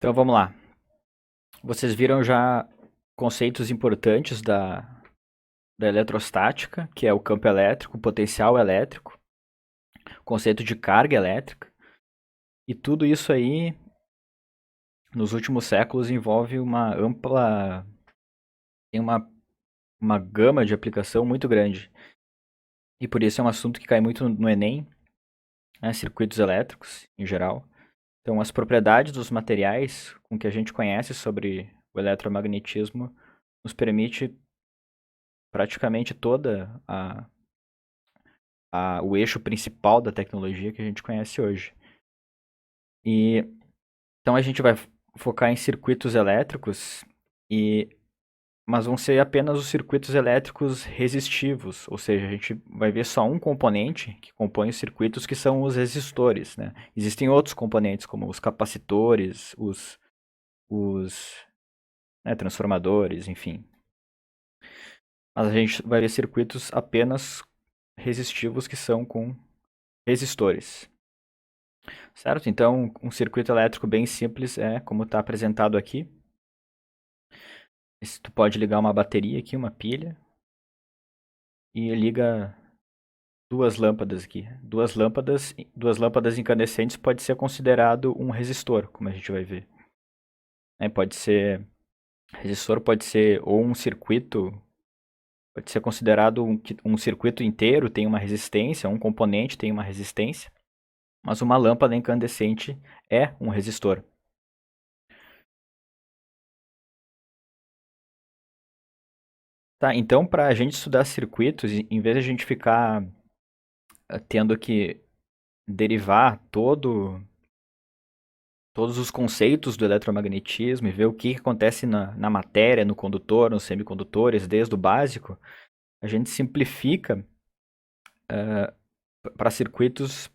Então vamos lá. Vocês viram já conceitos importantes da eletrostática, que é o campo elétrico, o potencial elétrico, conceito de carga elétrica. E tudo isso aí, nos últimos séculos, envolve uma ampla. Tem uma gama de aplicação muito grande. E por isso é um assunto que cai muito no Enem, né, circuitos elétricos em geral. Então, as propriedades dos materiais com que a gente conhece sobre o eletromagnetismo nos permite praticamente toda o eixo principal da tecnologia que a gente conhece hoje. E então a gente vai focar em circuitos elétricos, mas vão ser apenas os circuitos elétricos resistivos, ou seja, a gente vai ver só um componente que compõe os circuitos, que são os resistores, né? Existem outros componentes, como os capacitores, os né, transformadores, enfim. Mas a gente vai ver circuitos apenas resistivos, que são com resistores. Certo? Então, um circuito elétrico bem simples é como está apresentado aqui. Tu pode ligar uma bateria aqui, uma pilha, e liga duas lâmpadas aqui. Duas lâmpadas incandescentes pode ser considerado um resistor, como a gente vai ver. Pode ser resistor, pode ser ou um circuito, pode ser considerado um circuito inteiro tem uma resistência, um componente tem uma resistência, mas uma lâmpada incandescente é um resistor. Tá, então para a gente estudar circuitos, em vez de a gente ficar tendo que derivar todos os conceitos do eletromagnetismo e ver o que acontece na matéria, no condutor, nos semicondutores, desde o básico, a gente simplifica para circuitos,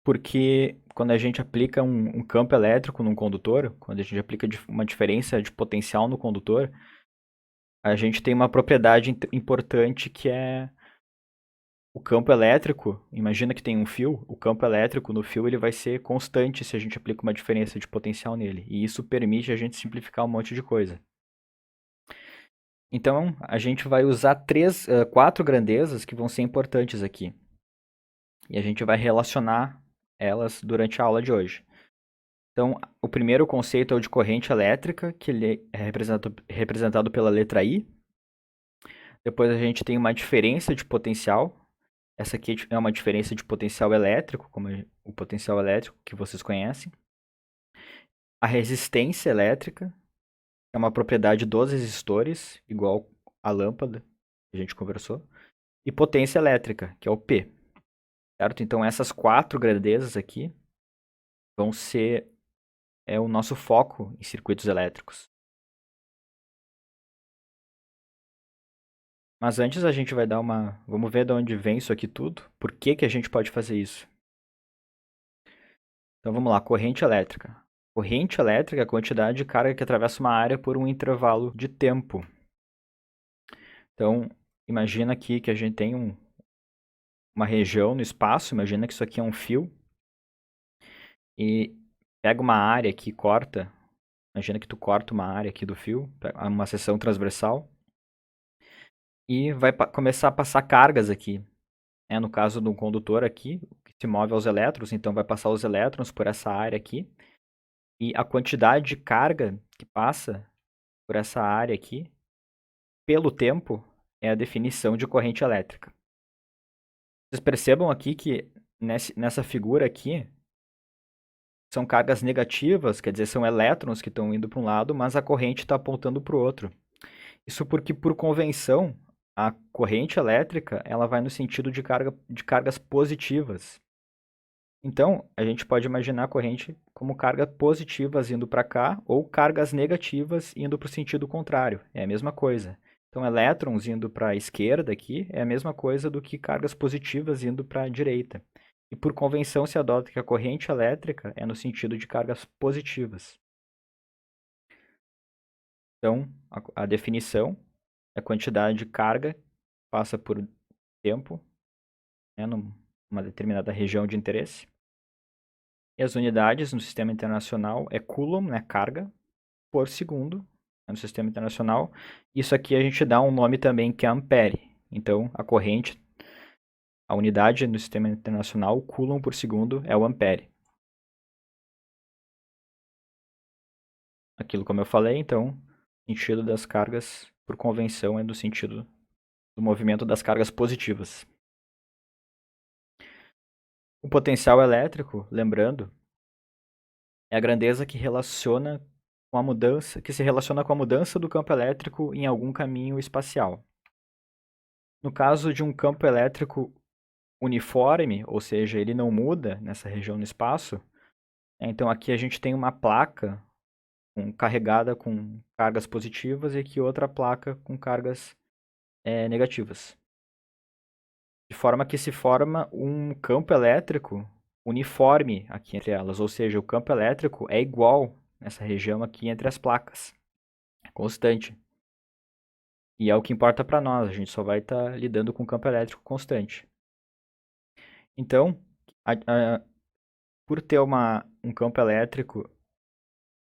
porque quando a gente aplica um campo elétrico num condutor, quando a gente aplica uma diferença de potencial no condutor, a gente tem uma propriedade importante, que é o campo elétrico. Imagina que tem um fio, o campo elétrico no fio ele vai ser constante se a gente aplica uma diferença de potencial nele. E isso permite a gente simplificar um monte de coisa. Então, a gente vai usar quatro grandezas que vão ser importantes aqui. E a gente vai relacionar elas durante a aula de hoje. Então, o primeiro conceito é o de corrente elétrica, que ele é representado pela letra I. Depois a gente tem uma diferença de potencial. Essa aqui é uma diferença de potencial elétrico, como o potencial elétrico que vocês conhecem. A resistência elétrica é uma propriedade dos resistores, igual a lâmpada que a gente conversou. E potência elétrica, que é o P. Certo? Então essas quatro grandezas aqui vão ser o nosso foco em circuitos elétricos. Mas antes a gente vai dar vamos ver de onde vem isso aqui tudo. Por que que a gente pode fazer isso? Então vamos lá, corrente elétrica. Corrente elétrica é a quantidade de carga que atravessa uma área por um intervalo de tempo. Então, imagina aqui que a gente tem uma região no espaço, imagina que isso aqui é um fio, e pega uma área aqui, corta, imagina que tu corta uma área aqui do fio, uma seção transversal, e vai começar a passar cargas aqui. No caso do condutor aqui, que se move aos elétrons, então vai passar os elétrons por essa área aqui, e a quantidade de carga que passa por essa área aqui, pelo tempo, é a definição de corrente elétrica. Vocês percebam aqui que nessa figura aqui, são cargas negativas, quer dizer, são elétrons que estão indo para um lado, mas a corrente está apontando para o outro. Isso porque, por convenção, a corrente elétrica ela vai no sentido de cargas positivas. Então, a gente pode imaginar a corrente como cargas positivas indo para cá ou cargas negativas indo para o sentido contrário. É a mesma coisa. Então, elétrons indo para a esquerda aqui é a mesma coisa do que cargas positivas indo para a direita. E por convenção se adota que a corrente elétrica é no sentido de cargas positivas. Então, a definição é a quantidade de carga que passa por tempo, numa determinada região de interesse. E as unidades no sistema internacional é coulomb, né, carga, por segundo, né, no sistema internacional. Isso aqui a gente dá um nome também que é ampere. Então, a corrente, a unidade no sistema internacional, coulomb por segundo, é o ampere. Aquilo como eu falei, então, o sentido das cargas, por convenção, é do sentido do movimento das cargas positivas. O potencial elétrico, lembrando, é a grandeza que relaciona com a mudança, que se relaciona com a mudança do campo elétrico em algum caminho espacial. No caso de um campo elétrico uniforme, ou seja, ele não muda nessa região no espaço, então aqui a gente tem uma placa carregada com cargas positivas e aqui outra placa com cargas negativas. De forma que se forma um campo elétrico uniforme aqui entre elas, ou seja, o campo elétrico é igual nessa região aqui entre as placas, é constante. E é o que importa para nós, a gente só vai estar lidando com campo elétrico constante. Então, por ter um campo elétrico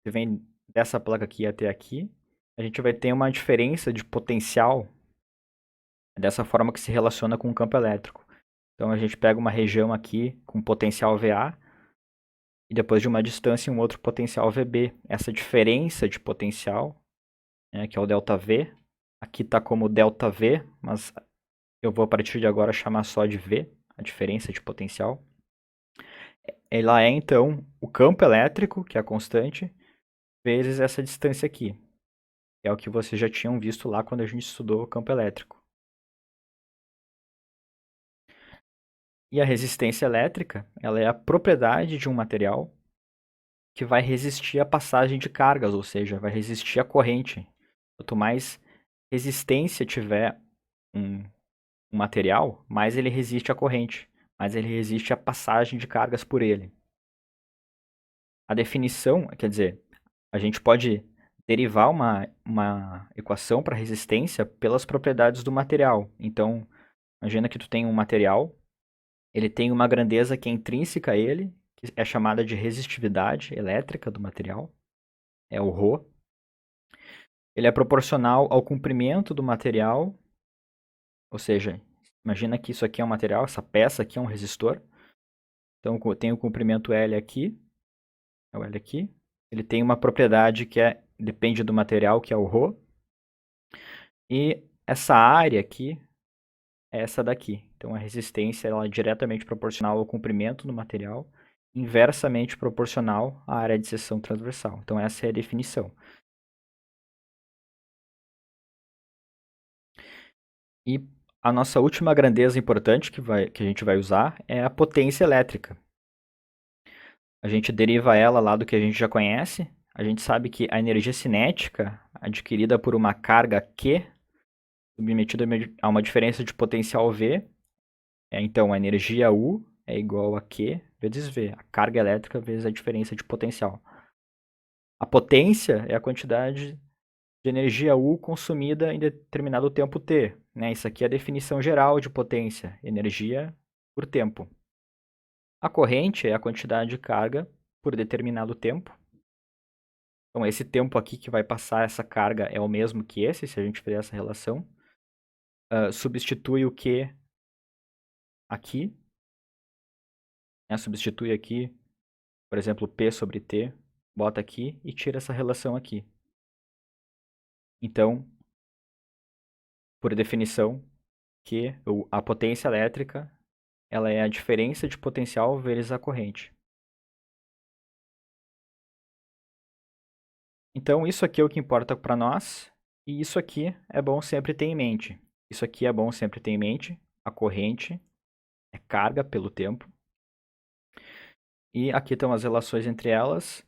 que vem dessa placa aqui até aqui, a gente vai ter uma diferença de potencial dessa forma que se relaciona com o campo elétrico. Então a gente pega uma região aqui com potencial VA e depois de uma distância um outro potencial VB. Essa diferença de potencial, né, que é o ΔV, aqui está como ΔV, mas eu vou a partir de agora chamar só de V, a diferença de potencial. Ela é então o campo elétrico, que é a constante, vezes essa distância aqui, que é o que vocês já tinham visto lá quando a gente estudou o campo elétrico. E a resistência elétrica, ela é a propriedade de um material que vai resistir à passagem de cargas, ou seja, vai resistir à corrente. Quanto mais resistência tiver um material, mais ele resiste à corrente, mais ele resiste à passagem de cargas por ele. A definição, quer dizer, a gente pode derivar uma equação para resistência pelas propriedades do material. Então, imagina que tu tem um material, ele tem uma grandeza que é intrínseca a ele, que é chamada de resistividade elétrica do material, é o ρ. Ele é proporcional ao comprimento do material, ou seja, imagina que isso aqui é um material, essa peça aqui é um resistor. Então, tem o comprimento L aqui, é o L aqui. Ele tem uma propriedade que depende do material, que é o ρ. E essa área aqui é essa daqui. Então, a resistência ela é diretamente proporcional ao comprimento do material, inversamente proporcional à área de seção transversal. Então, essa é a definição. E a nossa última grandeza importante que a gente vai usar é a potência elétrica. A gente deriva ela lá do que a gente já conhece. A gente sabe que a energia cinética adquirida por uma carga Q, submetida a uma diferença de potencial V, então a energia U é igual a Q vezes V, a carga elétrica vezes a diferença de potencial. A potência é a quantidade de energia U consumida em determinado tempo T. Né? Isso aqui é a definição geral de potência, energia por tempo. A corrente é a quantidade de carga por determinado tempo. Então, esse tempo aqui que vai passar essa carga é o mesmo que esse, se a gente fizer essa relação. Substitui o Q aqui. Né? Substitui aqui, por exemplo, P sobre T. Bota aqui e tira essa relação aqui. Então, por definição, que a potência elétrica ela é a diferença de potencial vezes a corrente. Então, isso aqui é o que importa para nós, e isso aqui é bom sempre ter em mente. Isso aqui é bom sempre ter em mente, a corrente é carga pelo tempo, e aqui estão as relações entre elas.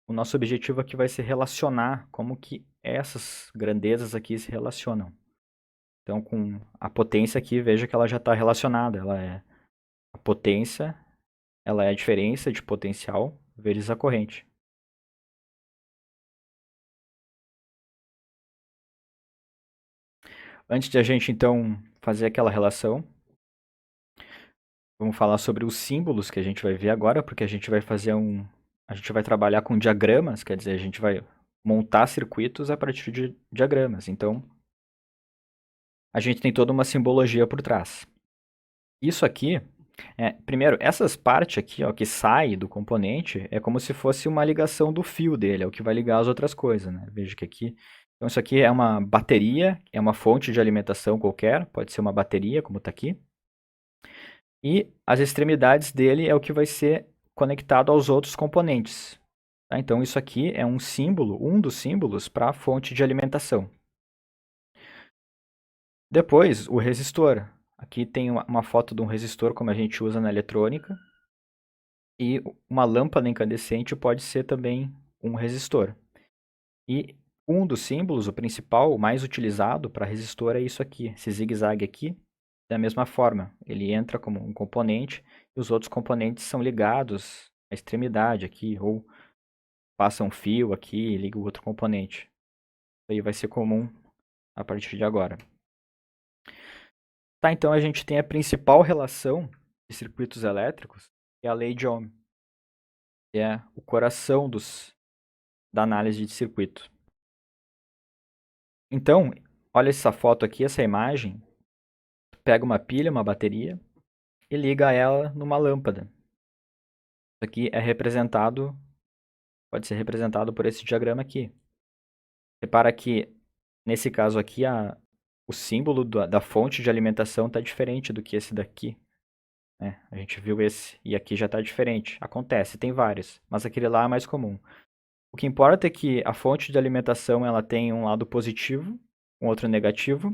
O nosso objetivo aqui vai ser relacionar como que essas grandezas aqui se relacionam. Então, com a potência aqui, veja que ela já está relacionada. A potência, ela é a diferença de potencial vezes a corrente. Antes de a gente, então, fazer aquela relação, Vamos falar sobre os símbolos que a gente vai ver agora, porque a gente vai fazer a gente vai trabalhar com diagramas, quer dizer, a gente vai montar circuitos a partir de diagramas. Então, a gente tem toda uma simbologia por trás. Isso aqui, primeiro, essas partes aqui, ó, que sai do componente, é como se fosse uma ligação do fio dele, é o que vai ligar as outras coisas, né? Veja que aqui, então isso aqui é uma bateria, é uma fonte de alimentação qualquer, pode ser uma bateria, como está aqui. E as extremidades dele é o que vai ser conectado aos outros componentes. Tá? Então isso aqui é um símbolo, um dos símbolos para a fonte de alimentação. Depois, o resistor. Aqui tem uma foto de um resistor como a gente usa na eletrônica. E uma lâmpada incandescente pode ser também um resistor. E um dos símbolos, o principal, o mais utilizado para resistor é isso aqui, esse zigue-zague aqui. Da mesma forma, ele entra como um componente e os outros componentes são ligados à extremidade aqui, ou passa um fio aqui e liga o outro componente. Isso aí vai ser comum a partir de agora. Tá, então a gente tem a principal relação de circuitos elétricos, que é a lei de Ohm, que é o coração da análise de circuito. Então, olha essa foto aqui, essa imagem. Pega uma pilha, uma bateria, e liga ela numa lâmpada. Isso aqui é representado, pode ser representado por esse diagrama aqui. Repara que, nesse caso aqui, o símbolo da fonte de alimentação está diferente do que esse daqui. Né? A gente viu esse, e aqui já está diferente. Acontece, tem vários, mas aquele lá é mais comum. O que importa é que a fonte de alimentação ela tem um lado positivo, um outro negativo.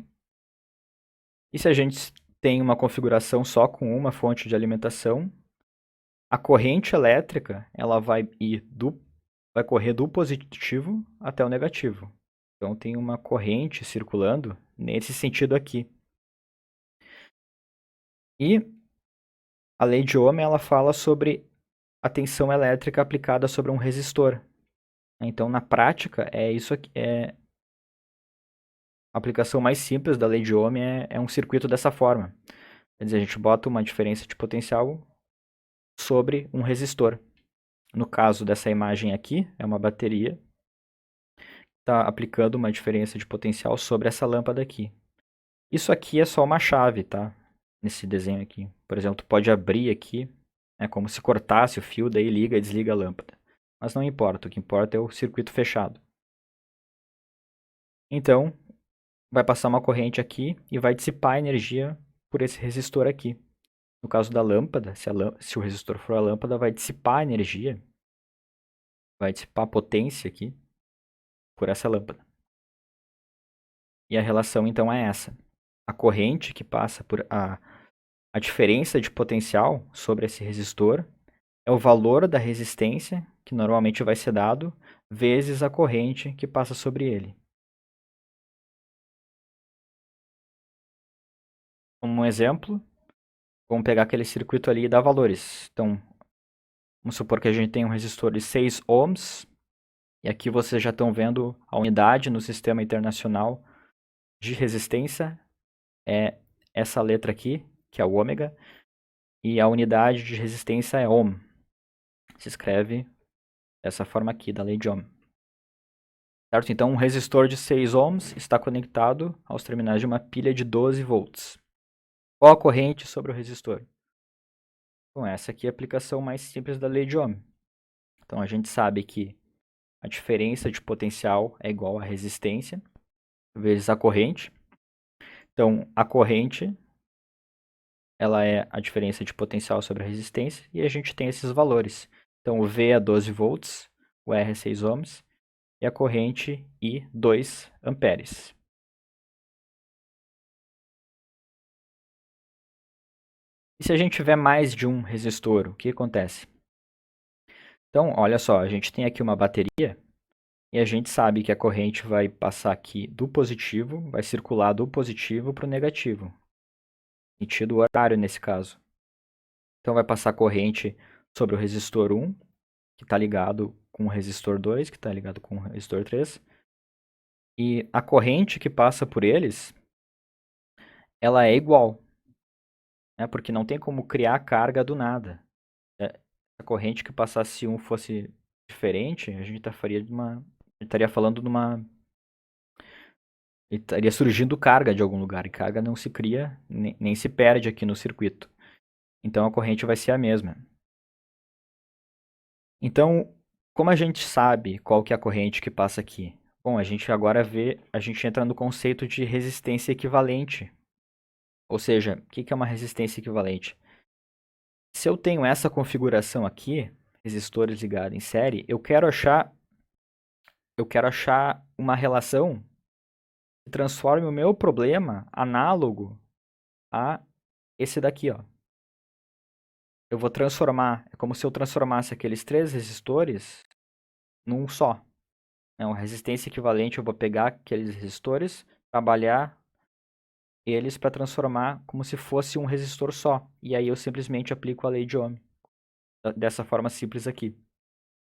E se a gente tem uma configuração só com uma fonte de alimentação, a corrente elétrica ela vai correr do positivo até o negativo. Então tem uma corrente circulando nesse sentido aqui. E a lei de Ohm ela fala sobre a tensão elétrica aplicada sobre um resistor. Então na prática é isso aqui, a aplicação mais simples da lei de Ohm é um circuito dessa forma. Quer dizer, a gente bota uma diferença de potencial sobre um resistor. No caso dessa imagem aqui, é uma bateria está aplicando uma diferença de potencial sobre essa lâmpada aqui. Isso aqui é só uma chave, tá? Nesse desenho aqui. Por exemplo, tu pode abrir aqui, é como se cortasse o fio, daí liga e desliga a lâmpada. Mas não importa, o que importa é o circuito fechado. Então, vai passar uma corrente aqui e vai dissipar a energia por esse resistor aqui. No caso da lâmpada, se o resistor for a lâmpada, vai dissipar a energia, vai dissipar a potência aqui por essa lâmpada. E a relação então é essa. A corrente que passa por a diferença de potencial sobre esse resistor é o valor da resistência, que normalmente vai ser dado, vezes a corrente que passa sobre ele. Como um exemplo, vamos pegar aquele circuito ali e dar valores. Então, vamos supor que a gente tem um resistor de 6 ohms, e aqui vocês já estão vendo a unidade no sistema internacional de resistência, é essa letra aqui, que é o ômega, e a unidade de resistência é ohm. Se escreve dessa forma aqui, da lei de Ohm. Certo? Então, um resistor de 6 ohms está conectado aos terminais de uma pilha de 12 volts. Qual a corrente sobre o resistor? Bom, essa aqui é a aplicação mais simples da lei de Ohm. Então, a gente sabe que a diferença de potencial é igual à resistência vezes a corrente. Então, a corrente ela é a diferença de potencial sobre a resistência e a gente tem esses valores. Então, o V é 12 volts, o R é 6 ohms e a corrente I 2 amperes. E se a gente tiver mais de um resistor, o que acontece? Então, olha só, a gente tem aqui uma bateria e a gente sabe que a corrente vai passar aqui do positivo, vai circular do positivo para o negativo, sentido horário nesse caso. Então, vai passar corrente sobre o resistor 1, que está ligado com o resistor 2, que está ligado com o resistor 3. E a corrente que passa por eles, ela é igual. né? Porque não tem como criar carga do nada. A corrente que passasse um fosse diferente, a gente estaria falando de uma... Estaria surgindo carga de algum lugar, e carga não se cria, nem se perde aqui no circuito. Então a corrente vai ser a mesma. Então, como a gente sabe qual que é a corrente que passa aqui? Bom, a gente agora a gente entra no conceito de resistência equivalente. Ou seja, o que é uma resistência equivalente? Se eu tenho essa configuração aqui, resistores ligados em série, eu quero achar uma relação que transforme o meu problema análogo a esse daqui, ó. Eu vou transformar, é como se eu transformasse aqueles 3 resistores num só. É uma resistência equivalente, eu vou pegar aqueles resistores, trabalhar eles para transformar como se fosse um resistor só. E aí eu simplesmente aplico a lei de Ohm. Dessa forma simples aqui.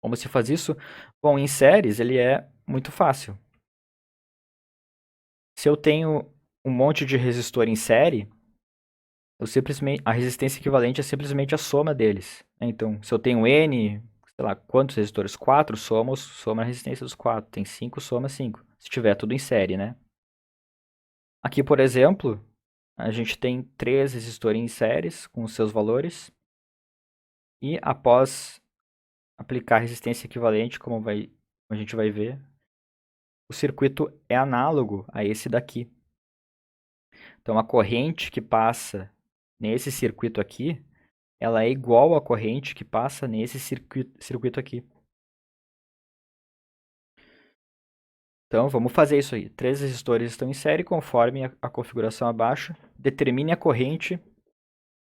Como se faz isso? Bom, em séries ele é muito fácil. Se eu tenho um monte de resistor em série, a resistência equivalente é simplesmente a soma deles. Então, se eu tenho N, sei lá, quantos resistores? 4, soma a resistência dos 4. Tem 5, soma 5. Se tiver tudo em série, né? Aqui, por exemplo, a gente tem 3 resistores em séries com os seus valores. E após aplicar resistência equivalente, como a gente vai ver, o circuito é análogo a esse daqui. Então, a corrente que passa nesse circuito aqui, ela é igual à corrente que passa nesse circuito aqui. Então, vamos fazer isso aí. 3 resistores estão em série conforme a configuração abaixo. Determine a corrente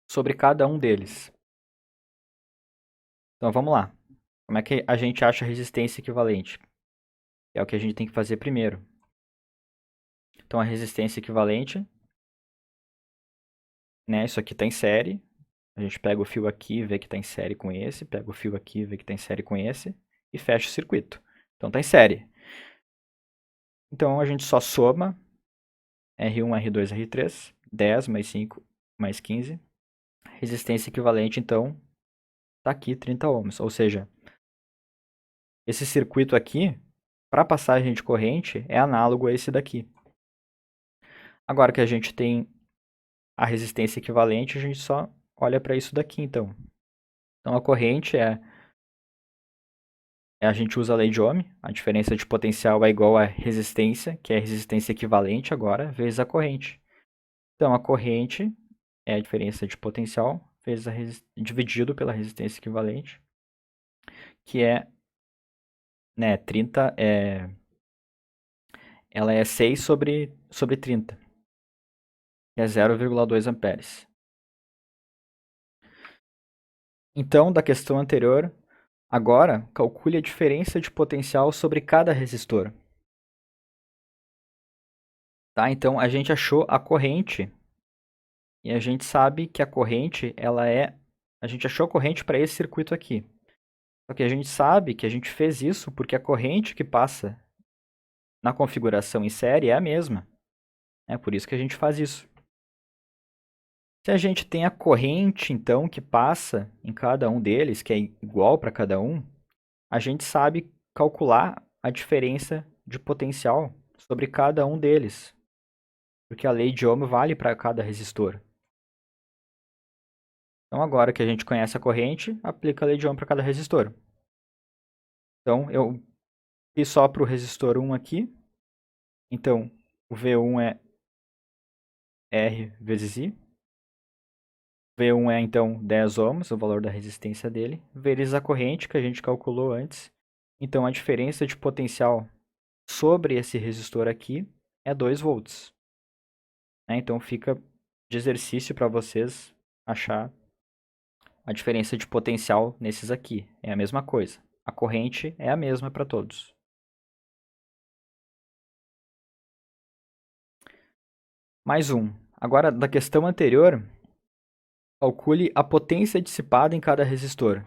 sobre cada um deles. Então, vamos lá. Como é que a gente acha a resistência equivalente? É o que a gente tem que fazer primeiro. Então, a resistência equivalente, né? Isso aqui está em série. A gente pega o fio aqui e vê que está em série com esse. Pega o fio aqui e vê que está em série com esse. E fecha o circuito. Então, está em série. Então, a gente só soma R1, R2, R3. 10 mais 5 mais 15. Resistência equivalente, então, está aqui 30 ohms. Ou seja, esse circuito aqui, para passagem de corrente, é análogo a esse daqui. Agora que a gente tem a resistência equivalente, a gente só olha para isso daqui, então. Então, a corrente a gente usa a lei de Ohm, a diferença de potencial é igual à resistência, que é a resistência equivalente agora, vezes a corrente. Então, a corrente é a diferença de potencial vezes dividido pela resistência equivalente, que é, né, 30, ela é 6 sobre 30, que é 0,2 amperes. Então, da questão anterior, agora calcule a diferença de potencial sobre cada resistor. Tá? Então, a gente achou a corrente e a gente sabe que a corrente, a gente achou a corrente para esse circuito aqui. Só que a gente sabe que a gente fez isso porque a corrente que passa na configuração em série é a mesma. É por isso que a gente faz isso. Se a gente tem a corrente, então, que passa em cada um deles, que é igual para cada um, a gente sabe calcular a diferença de potencial sobre cada um deles. Porque a lei de Ohm vale para cada resistor. Então, agora que a gente conhece a corrente, aplica a lei de Ohm para cada resistor. Então, eu fiz só para o resistor 1 aqui. Então, o V1 é R vezes I. V1 é, então, 10 ohms, o valor da resistência dele, vezes a corrente que a gente calculou antes. Então, a diferença de potencial sobre esse resistor aqui é 2 volts. Então, fica de exercício para vocês achar a diferença de potencial nesses aqui. É a mesma coisa. A corrente é a mesma para todos. Mais um. Agora, da questão anterior, calcule a potência dissipada em cada resistor.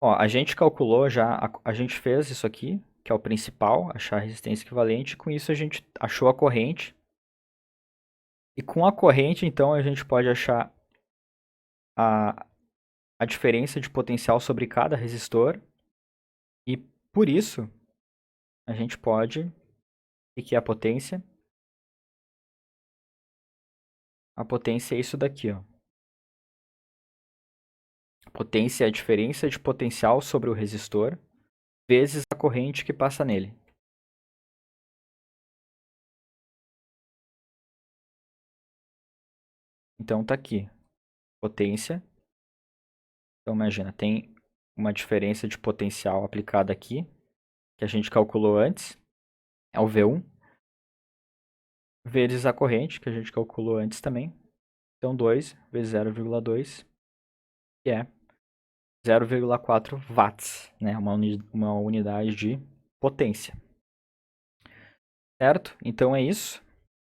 Ó, a gente calculou já, a gente fez isso aqui, que é o principal, achar a resistência equivalente. Com isso a gente achou a corrente. E com a corrente, então, a gente pode achar a, a diferença de potencial sobre cada resistor. E por isso, a gente pode... O que é a potência? A potência é isso daqui, ó. A potência é a diferença de potencial sobre o resistor vezes a corrente que passa nele. Então tá aqui, potência. Então imagina, tem uma diferença de potencial aplicada aqui, que a gente calculou antes, é o V1, vezes a corrente, que a gente calculou antes também. Então 2 vezes 0,2, que é 0,4 watts, né? Uma unidade de potência. Certo? Então é isso.